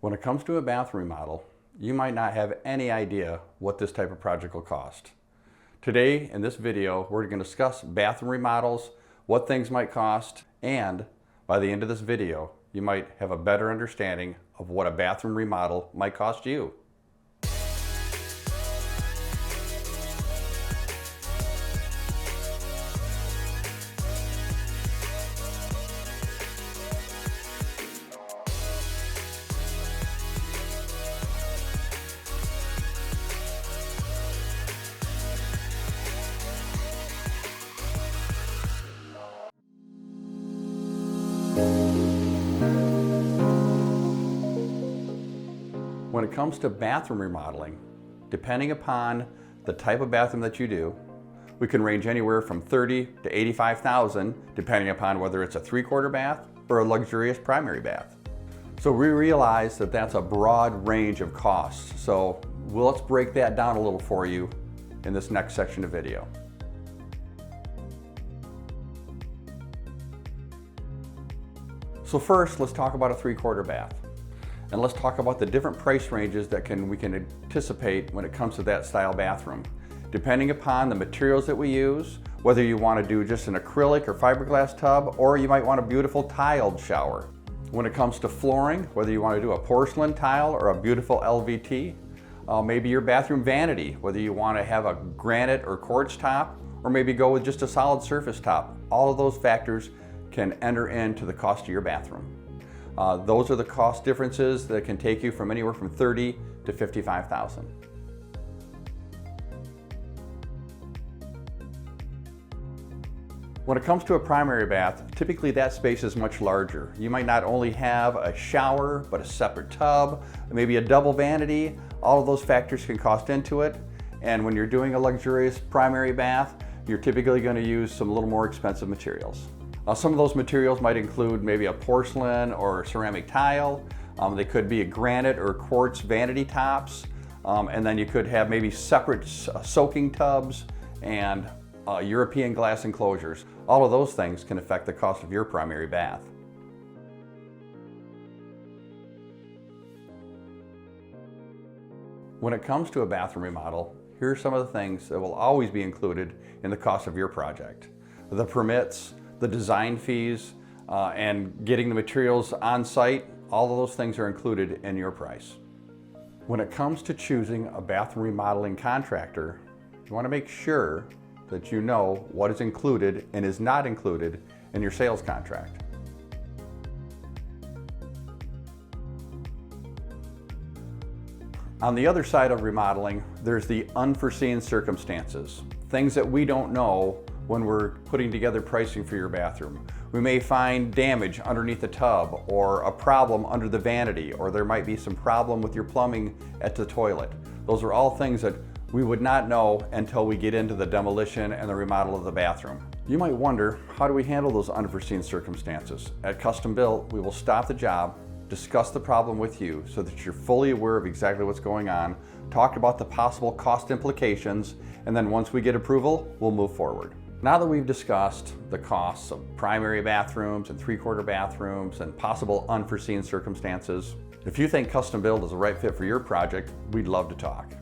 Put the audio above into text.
When it comes to a bathroom remodel, you might not have any idea what this type of project will cost. Today, in this video, we're going to discuss bathroom remodels, what things might cost, and by the end of this video, you might have a better understanding of what a bathroom remodel might cost you. When it comes to bathroom remodeling, depending upon the type of bathroom that you do, we can range anywhere from $30,000 to $85,000, depending upon whether it's a 3/4 bath or a luxurious primary bath. So we realize that that's a broad range of costs. So let's break that down a little for you in this next section of video. So first, let's talk about a 3/4 bath. And let's talk about the different price ranges that we can anticipate when it comes to that style bathroom. Depending upon the materials that we use, whether you want to do just an acrylic or fiberglass tub, or you might want a beautiful tiled shower. When it comes to flooring, whether you want to do a porcelain tile or a beautiful LVT, maybe your bathroom vanity, whether you want to have a granite or quartz top, or maybe go with just a solid surface top. All of those factors can enter into the cost of your bathroom. Those are the cost differences that can take you from anywhere from $30,000 to $55,000. When it comes to a primary bath, typically that space is much larger. You might not only have a shower, but a separate tub, maybe a double vanity. All of those factors can cost into it. And when you're doing a luxurious primary bath, you're typically going to use some little more expensive materials. Some of those materials might include maybe a porcelain or ceramic tile. They could be a granite or quartz vanity tops. And then you could have maybe separate soaking tubs and European glass enclosures. All of those things can affect the cost of your primary bath. When it comes to a bathroom remodel, here are some of the things that will always be included in the cost of your project. The permits, the design fees, and getting the materials on site, all of those things are included in your price. When it comes to choosing a bathroom remodeling contractor, you want to make sure that you know what is included and is not included in your sales contract. On the other side of remodeling, there's the unforeseen circumstances, things that we don't know when we're putting together pricing for your bathroom. We may find damage underneath the tub, or a problem under the vanity, or there might be some problem with your plumbing at the toilet. Those are all things that we would not know until we get into the demolition and the remodel of the bathroom. You might wonder, how do we handle those unforeseen circumstances? At Custom Built, we will stop the job, discuss the problem with you so that you're fully aware of exactly what's going on, talk about the possible cost implications, and then once we get approval, we'll move forward. Now that we've discussed the costs of primary bathrooms and 3/4 bathrooms and possible unforeseen circumstances, if you think Custom Built is the right fit for your project, we'd love to talk.